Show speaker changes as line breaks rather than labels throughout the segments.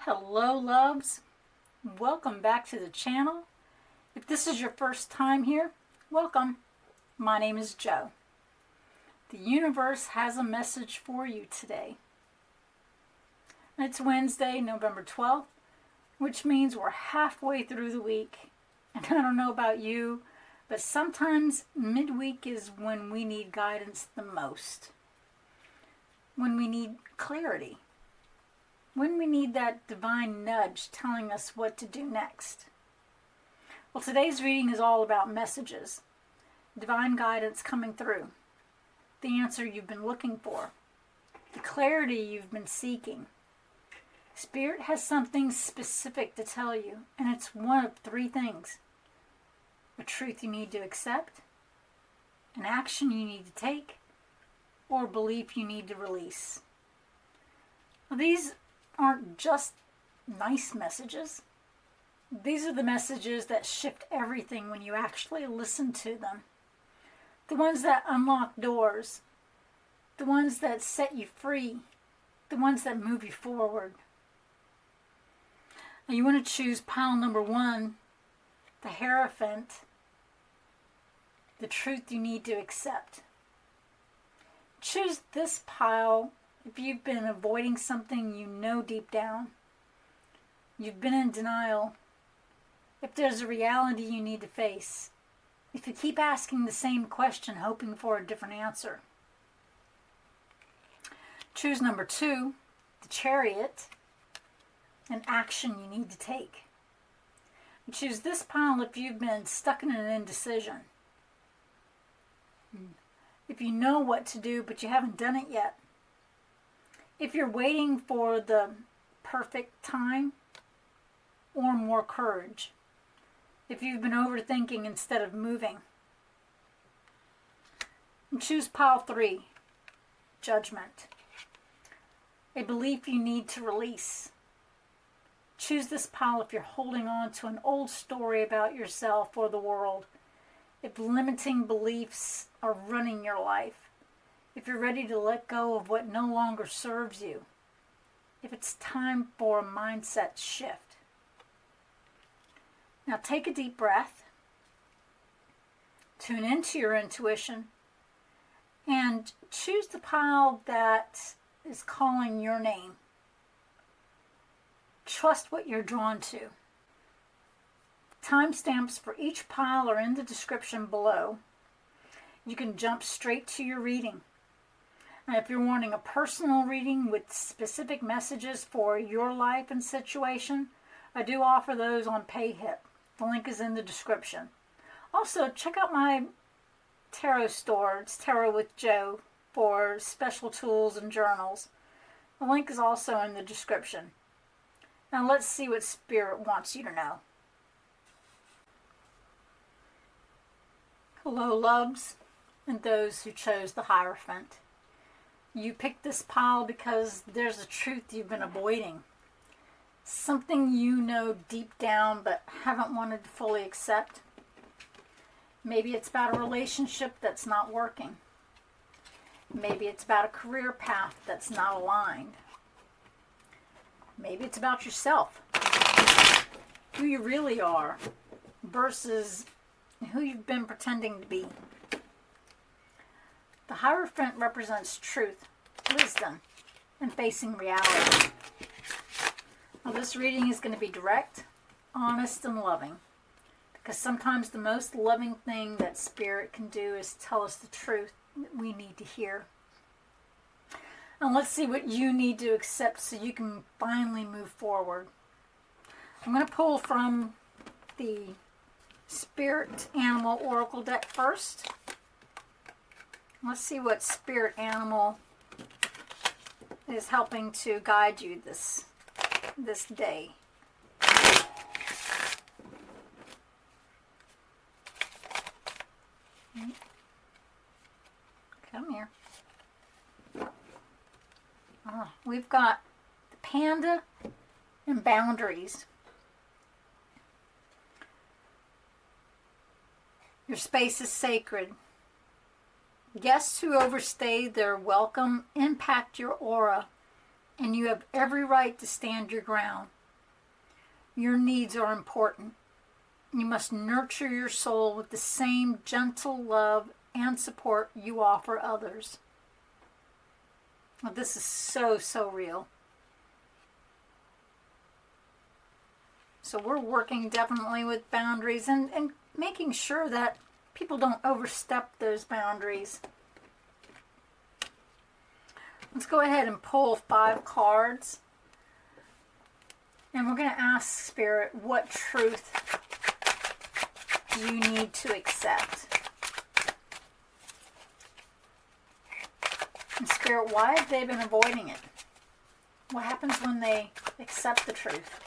Hello loves, welcome back to the channel. If this is your first time here, welcome. My name is Joe. The universe has a message for you today. It's Wednesday, November 12th, which means we're halfway through the week. And I don't know about you, but sometimes midweek is when we need guidance the most. When we need clarity. When we need that divine nudge telling us what to do next. Well, today's reading is all about messages. Divine guidance coming through. The answer you've been looking for. The clarity you've been seeking. Spirit has something specific to tell you, and it's one of three things. A truth you need to accept, an action you need to take, or a belief you need to release. Now, these aren't just nice messages. These are the messages that shift everything when you actually listen to them. The ones that unlock doors. The ones that set you free. The ones that move you forward. Now you want to choose pile number 1, the Hierophant, the truth you need to accept. Choose this pile if you've been avoiding something you know deep down. You've been in denial. If there's a reality you need to face. If you keep asking the same question hoping for a different answer. Choose number 2, the Chariot, an action you need to take. Choose this pile if you've been stuck in an indecision. If you know what to do but you haven't done it yet. If you're waiting for the perfect time or more courage. If you've been overthinking instead of moving. And choose pile 3, Judgment. A belief you need to release. Choose this pile if you're holding on to an old story about yourself or the world. If limiting beliefs are running your life. If you're ready to let go of what no longer serves you. If it's time for a mindset shift. Now take a deep breath. Tune into your intuition. And choose the pile that is calling your name. Trust what you're drawn to. Timestamps for each pile are in the description below. You can jump straight to your reading. And if you're wanting a personal reading with specific messages for your life and situation, I do offer those on Payhip. The link is in the description. Also, check out my tarot store. It's Tarot with Joe for special tools and journals. The link is also in the description. Now let's see what Spirit wants you to know. Hello, loves, and those who chose the Hierophant. You picked this pile because there's a truth you've been avoiding. Something you know deep down but haven't wanted to fully accept. Maybe it's about a relationship that's not working. Maybe it's about a career path that's not aligned. Maybe it's about yourself. Who you really are versus who you've been pretending to be. The Hierophant represents truth, wisdom, and facing reality. Now, this reading is going to be direct, honest, and loving. Because sometimes the most loving thing that Spirit can do is tell us the truth that we need to hear. And let's see what you need to accept so you can finally move forward. I'm going to pull from the Spirit Animal Oracle deck first. Let's see what Spirit Animal is helping to guide you this day. Come here. We've got the panda and boundaries. Your space is sacred. Guests who overstay their welcome impact your aura, and you have every right to stand your ground. Your needs are important. You must nurture your soul with the same gentle love and support you offer others. Well, this is so, so real. So we're working definitely with boundaries and making sure that people don't overstep those boundaries. Let's go ahead and pull 5 cards. And we're going to ask Spirit, what truth do you need to accept? And Spirit, why have they been avoiding it? What happens when they accept the truth?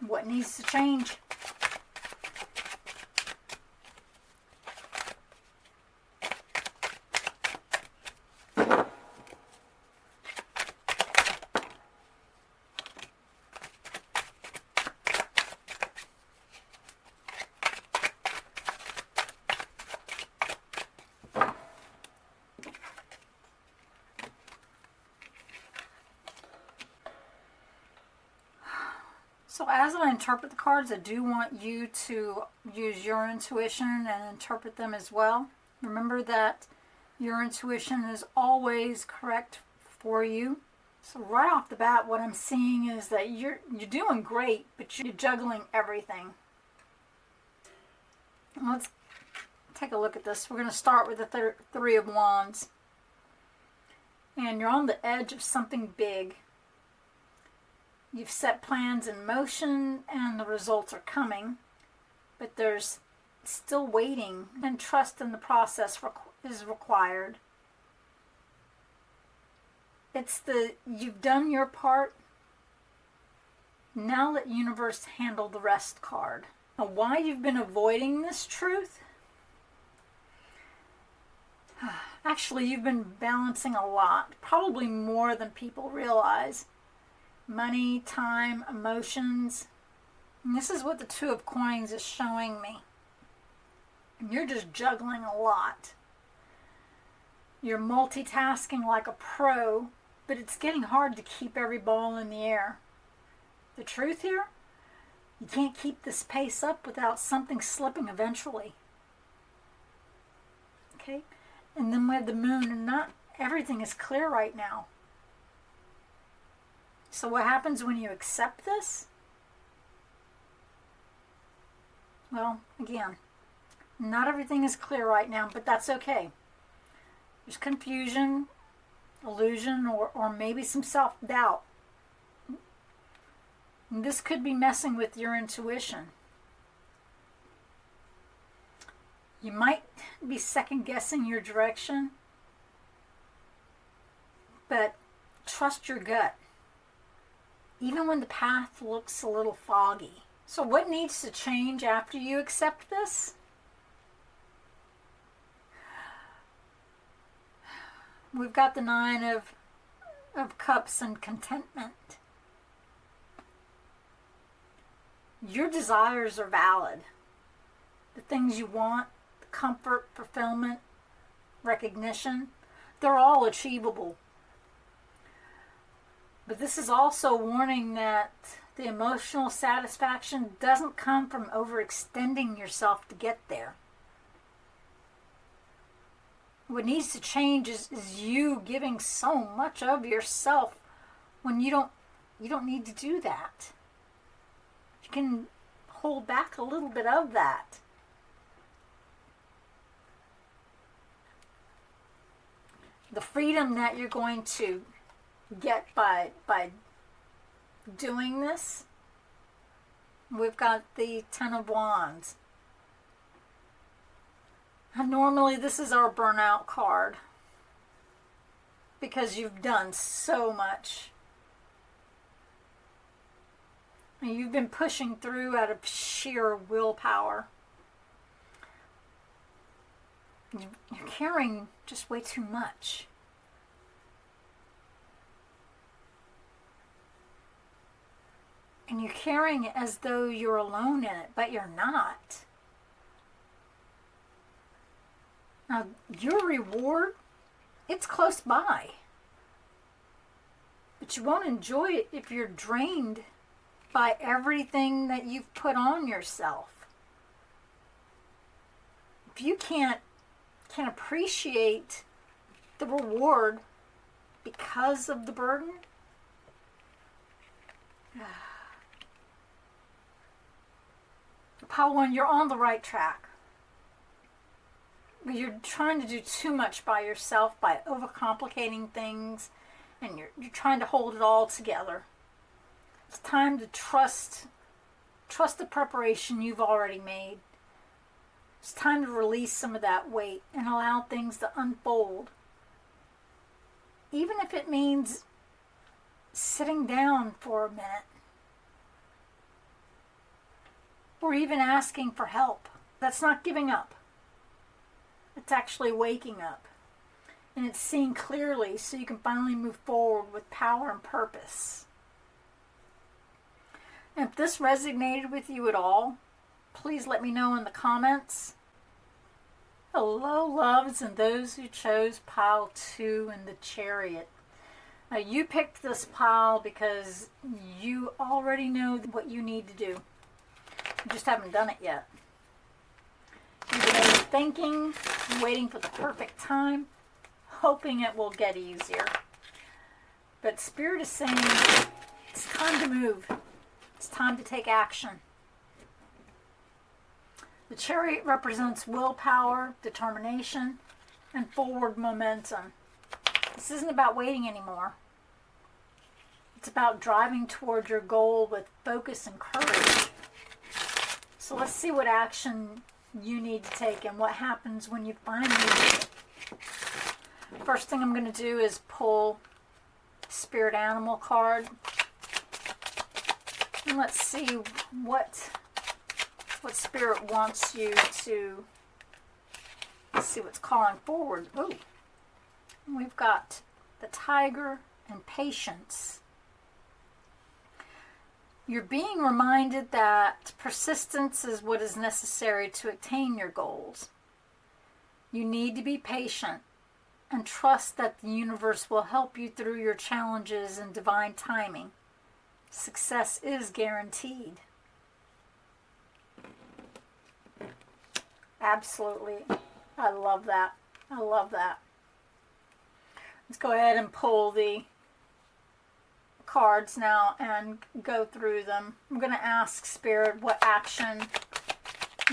What needs to change? So as I interpret the cards, I do want you to use your intuition and interpret them as well. Remember that your intuition is always correct for you. So right off the bat, what I'm seeing is that you're doing great, but you're juggling everything. Let's take a look at this. We're going to start with the 3 of Wands. And you're on the edge of something big. You've set plans in motion and the results are coming, but there's still waiting, and trust in the process is required. It's you've done your part. Now let universe handle the rest card. Now, why you've been avoiding this truth? Actually, you've been balancing a lot, probably more than people realize. Money, time, emotions. And this is what the 2 of Coins is showing me. And you're just juggling a lot. You're multitasking like a pro, but it's getting hard to keep every ball in the air. The truth here? You can't keep this pace up without something slipping eventually. Okay? And then we have the Moon, and not everything is clear right now. So what happens when you accept this? Well, again, not everything is clear right now, but that's okay. There's confusion, illusion, or maybe some self-doubt. And this could be messing with your intuition. You might be second-guessing your direction, but trust your gut, even when the path looks a little foggy. So what needs to change after you accept this? We've got the 9 of Cups and contentment. Your desires are valid. The things you want, the comfort, fulfillment, recognition, they're all achievable. But this is also warning that the emotional satisfaction doesn't come from overextending yourself to get there. What needs to change is you giving so much of yourself when you don't need to do that. You can hold back a little bit of that. The freedom that you're going to get by doing this. We've got the 10 of Wands. And normally this is our burnout card because you've done so much. And you've been pushing through out of sheer willpower. You're carrying just way too much. And you're carrying it as though you're alone in it, but you're not. Now, your reward, it's close by. But you won't enjoy it if you're drained by everything that you've put on yourself. If you can't appreciate the reward because of the burden, Pile 1, you're on the right track. But you're trying to do too much by yourself by overcomplicating things, and you're trying to hold it all together. It's time to trust the preparation you've already made. It's time to release some of that weight and allow things to unfold. Even if it means sitting down for a minute. Or even asking for help. That's not giving up. It's actually waking up. And it's seeing clearly so you can finally move forward with power and purpose. And if this resonated with you at all, please let me know in the comments. Hello, loves, and those who chose pile 2 in the Chariot. Now, you picked this pile because you already know what you need to do. You just haven't done it yet. You've been thinking, waiting for the perfect time, hoping it will get easier. But Spirit is saying it's time to move. It's time to take action. The Chariot represents willpower, determination, and forward momentum. This isn't about waiting anymore. It's about driving toward your goal with focus and courage. So let's see what action you need to take and what happens when you finally do it. First thing I'm going to do is pull Spirit Animal card. And let's see what Spirit wants you to, let's see what's calling forward. Ooh, we've got the Tiger and Patience. You're being reminded that persistence is what is necessary to attain your goals. You need to be patient and trust that the universe will help you through your challenges in divine timing. Success is guaranteed. Absolutely. I love that. I love that. Let's go ahead and pull the cards now and go through them. I'm going to ask Spirit what action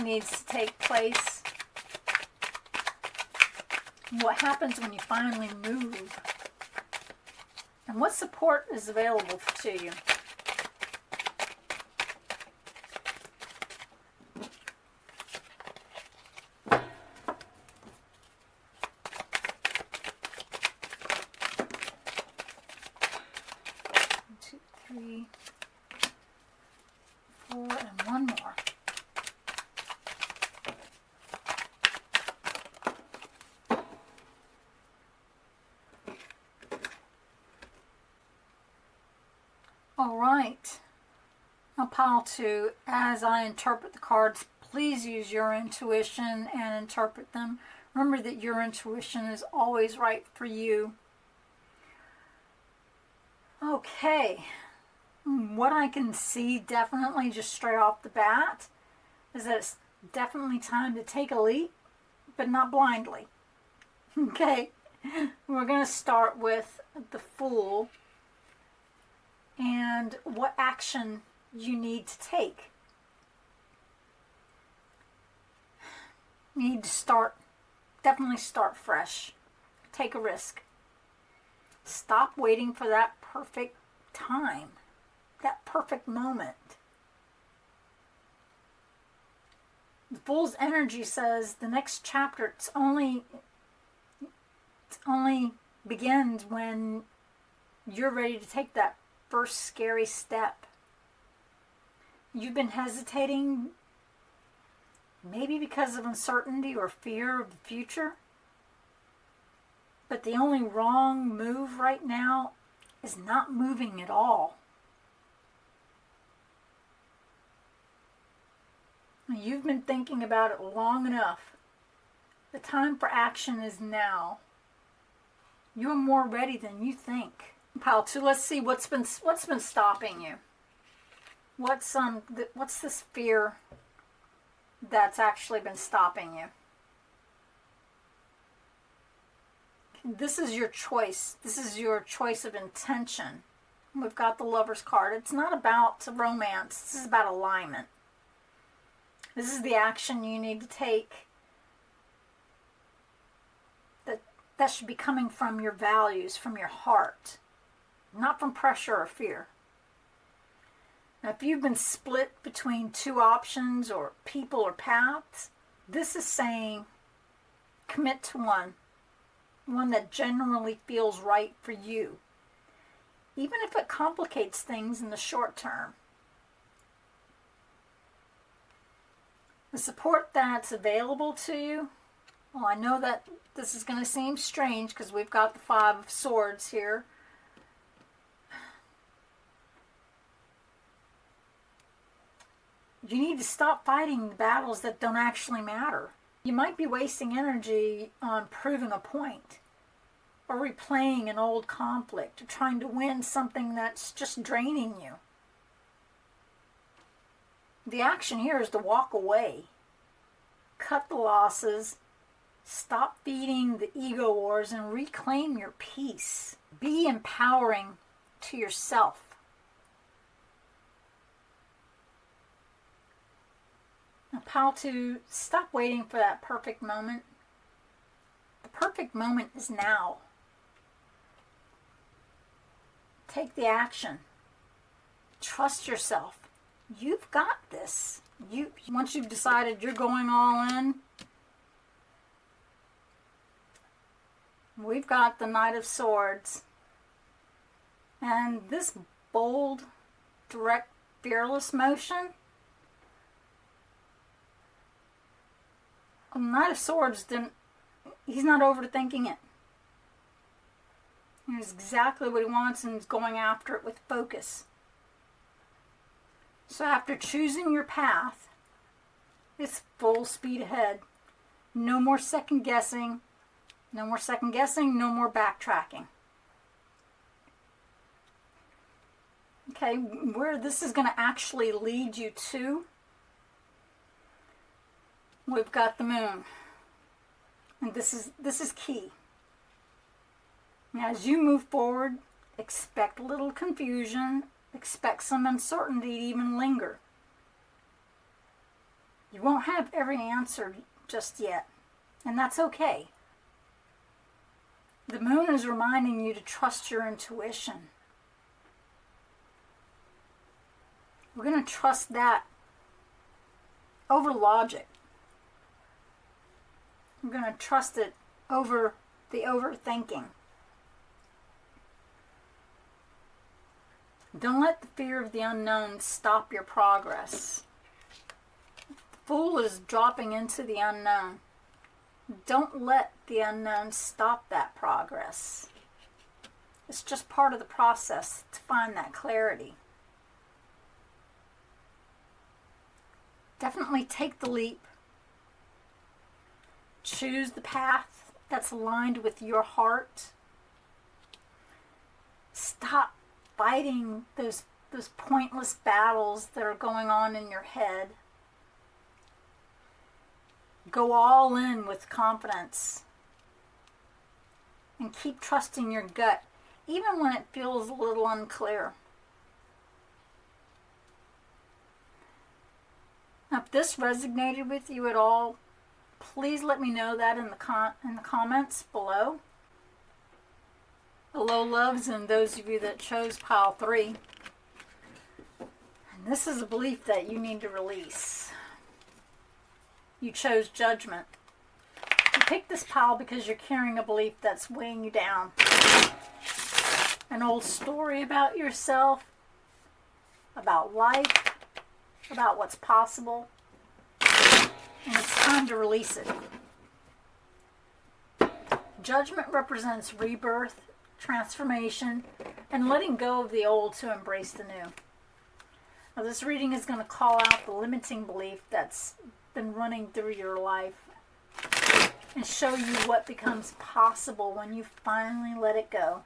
needs to take place. What happens when you finally move? And what support is available to you? Three, 4, and one more. All right. Now, pile 2, as I interpret the cards, please use your intuition and interpret them. Remember that your intuition is always right for you. Okay. What I can see definitely just straight off the bat is that it's definitely time to take a leap, but not blindly. Okay, we're going to start with the Fool and what action you need to take. You need to definitely start fresh. Take a risk. Stop waiting for that perfect time. That perfect moment. The Fool's energy says the next chapter it only begins when you're ready to take that first scary step. You've been hesitating, maybe because of uncertainty or fear of the future. But the only wrong move right now is not moving at all. You've been thinking about it long enough. The time for action is now. You're more ready than you think. Pile 2, let's see what's been stopping you. What's this fear that's actually been stopping you? This is your choice. This is your choice of intention. We've got the Lover's card. It's not about romance. This is about alignment. This is the action you need to take that should be coming from your values, from your heart, not from pressure or fear. Now, if you've been split between two options or people or paths, this is saying commit to one that genuinely feels right for you, even if it complicates things in the short term. The support that's available to you, well, I know that this is going to seem strange because we've got the 5 of Swords here. You need to stop fighting the battles that don't actually matter. You might be wasting energy on proving a point, or replaying an old conflict, or trying to win something that's just draining you. The action here is to walk away. Cut the losses. Stop feeding the ego wars and reclaim your peace. Be empowering to yourself. Now, pile 2, stop waiting for that perfect moment. The perfect moment is now. Take the action. Trust yourself. You've got this. Once you've decided you're going all in, we've got the Knight of Swords. And this bold, direct, fearless motion, the Knight of Swords he's not overthinking it. It's exactly what he wants, and he's going after it with focus. So after choosing your path, it's full speed ahead. No more second guessing. No more second guessing. No more backtracking. Okay, where this is going to actually lead you to, we've got the Moon. And this is key. As you move forward, expect a little confusion, expect some uncertainty to even linger. You won't have every answer just yet, and that's okay. The Moon is reminding you to trust your intuition. We're going to trust that over logic. We're going to trust it over the overthinking. Don't let the fear of the unknown stop your progress. The Fool is dropping into the unknown. Don't let the unknown stop that progress. It's just part of the process to find that clarity. Definitely take the leap. Choose the path that's aligned with your heart. Stop fighting those pointless battles that are going on in your head. Go all in with confidence. And keep trusting your gut, even when it feels a little unclear. Now, if this resonated with you at all, please let me know that in the comments below. Hello, loves, and those of you that chose pile 3. And this is a belief that you need to release. You chose judgment. You picked this pile because you're carrying a belief that's weighing you down. An old story about yourself, about life, about what's possible. And it's time to release it. Judgment represents rebirth, transformation, and letting go of the old to embrace the new. Now, this reading is going to call out the limiting belief that's been running through your life and show you what becomes possible when you finally let it go.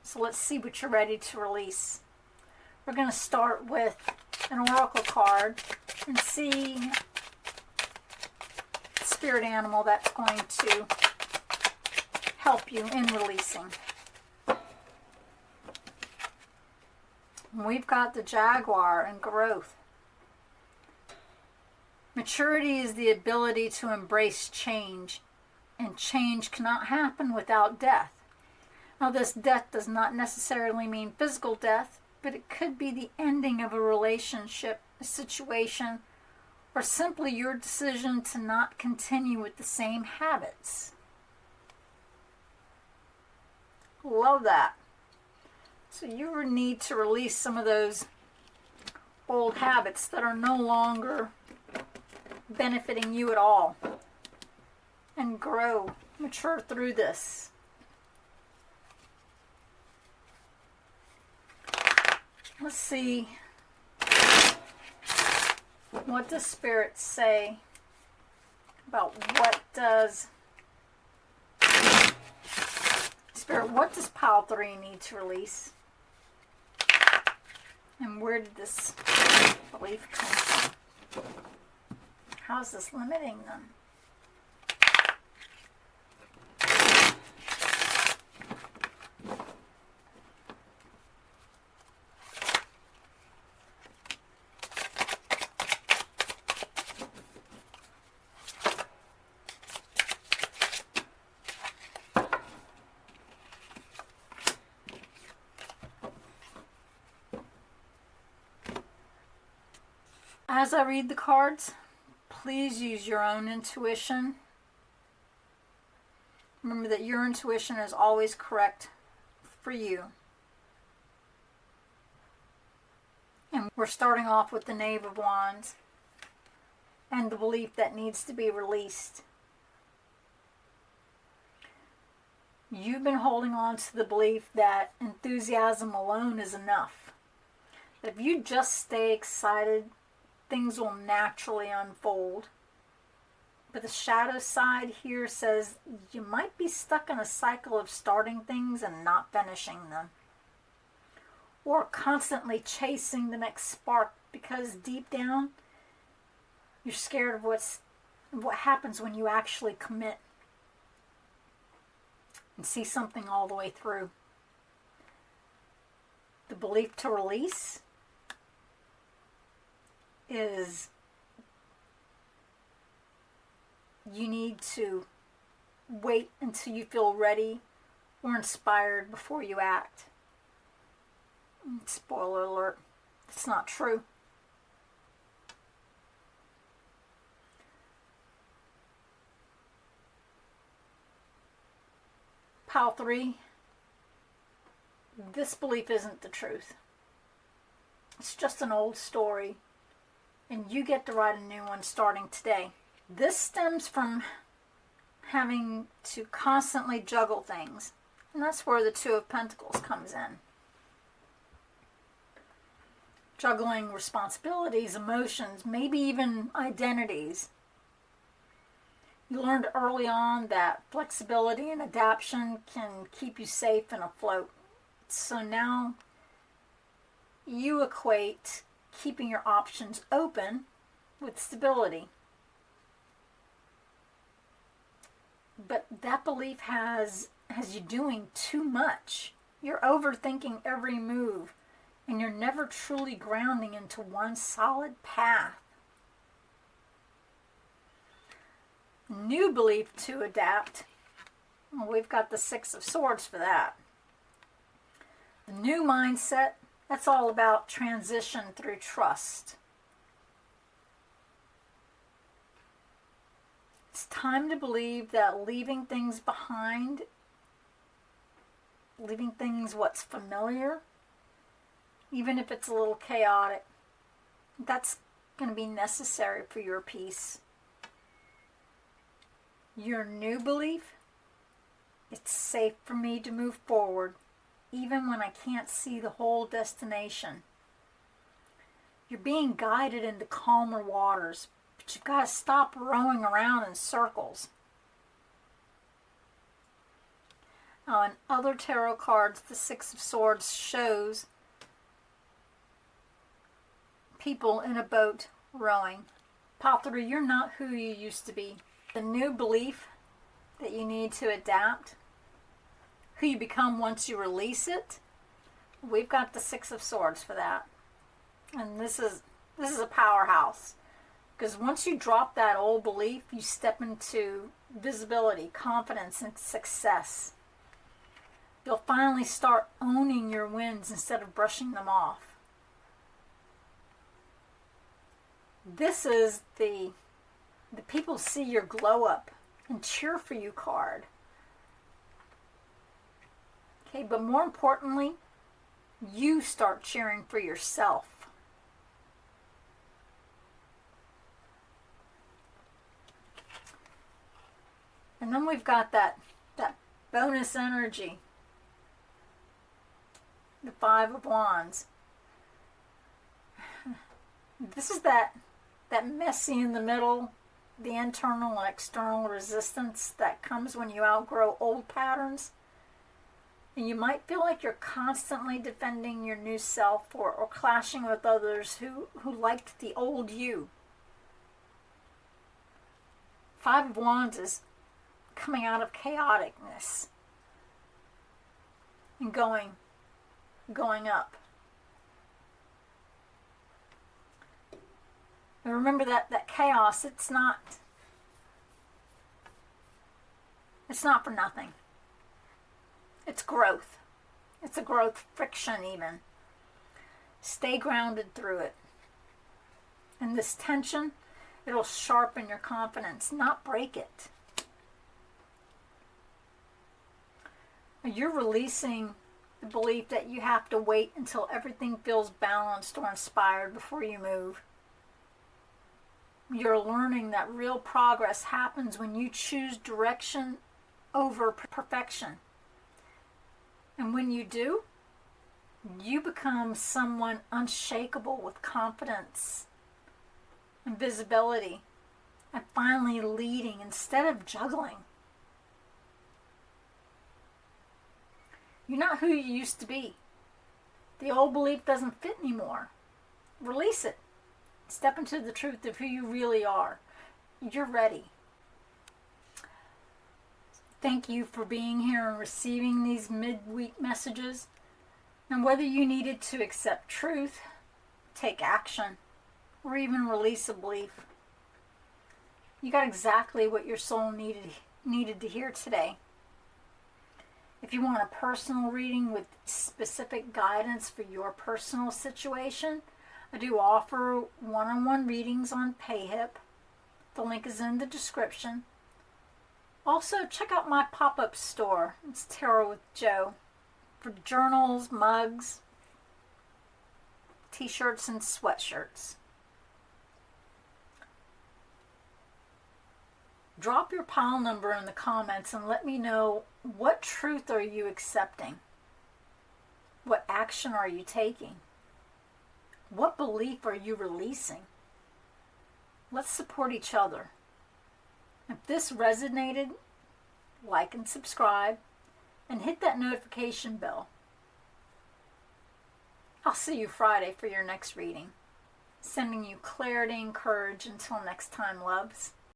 So let's see what you're ready to release. We're going to start with an oracle card and see the spirit animal that's going to help you in releasing. We've got the Jaguar and growth. Maturity is the ability to embrace change, and change cannot happen without death. Now, this death does not necessarily mean physical death, but it could be the ending of a relationship, a situation, or simply your decision to not continue with the same habits. Love that. So you need to release some of those old habits that are no longer benefiting you at all, and grow, mature through this. Let's see what does Spirit say about what does Spirit, what does pile 3 need to release? And where did this belief come from? How is this limiting them? As I read the cards, please use your own intuition. Remember that your intuition is always correct for you. And we're starting off with the Knave of Wands and the belief that needs to be released. You've been holding on to the belief that enthusiasm alone is enough. That if you just stay excited, things will naturally unfold. But the shadow side here says you might be stuck in a cycle of starting things and not finishing them. Or constantly chasing the next spark because deep down you're scared of what happens when you actually commit and see something all the way through. The belief to release is you need to wait until you feel ready or inspired before you act. Spoiler alert, it's not true. Pile 3, this belief isn't the truth. It's just an old story, and you get to write a new one starting today. This stems from having to constantly juggle things, and that's where the Two of Pentacles comes in. Juggling responsibilities, emotions, maybe even identities. You learned early on that flexibility and adaptation can keep you safe and afloat. So now you equate keeping your options open with stability. But that belief has you doing too much. You're overthinking every move, and you're never truly grounding into one solid path. New belief to adapt. Well, we've got the Six of Swords for that. The new mindset, that's all about transition through trust. It's time to believe that leaving things behind, leaving things what's familiar, even if it's a little chaotic, that's going to be necessary for your peace. Your new belief, it's safe for me to move forward, even when I can't see the whole destination. You're being guided into calmer waters, but you've got to stop rowing around in circles. In other tarot cards, the Six of Swords shows people in a boat rowing. Pile 3, you're not who you used to be. The new belief that you need to adapt, who you become once you release it, we've got the Six of Swords for that. And this is a powerhouse. Because once you drop that old belief, you step into visibility, confidence, and success. You'll finally start owning your wins instead of brushing them off. This is the people see your glow up and cheer for you card. Okay, but more importantly, you start cheering for yourself. And then we've got that bonus energy, the Five of Wands. This is that messy in the middle, the internal and external resistance that comes when you outgrow old patterns. And you might feel like you're constantly defending your new self or clashing with others who liked the old you. Five of Wands is coming out of chaoticness and going up. And remember that chaos, it's not for nothing. It's growth. It's a growth friction even. Stay grounded through it. And this tension, it'll sharpen your confidence, not break it. You're releasing the belief that you have to wait until everything feels balanced or inspired before you move. You're learning that real progress happens when you choose direction over perfection. And when you do, you become someone unshakable with confidence and visibility and finally leading instead of juggling. You're not who you used to be. The old belief doesn't fit anymore. Release it. Step into the truth of who you really are. You're ready. Thank you for being here and receiving these midweek messages. And whether you needed to accept truth, take action, or even release a belief, you got exactly what your soul needed to hear today. If you want a personal reading with specific guidance for your personal situation, I do offer one-on-one readings on Payhip. The link is in the description. Also, check out my pop-up store. It's Tarot with Joe for journals, mugs, t-shirts, and sweatshirts. Drop your pile number in the comments and let me know, what truth are you accepting? What action are you taking? What belief are you releasing? Let's support each other. If this resonated, like and subscribe, and hit that notification bell. I'll see you Friday for your next reading. Sending you clarity and courage until next time, loves.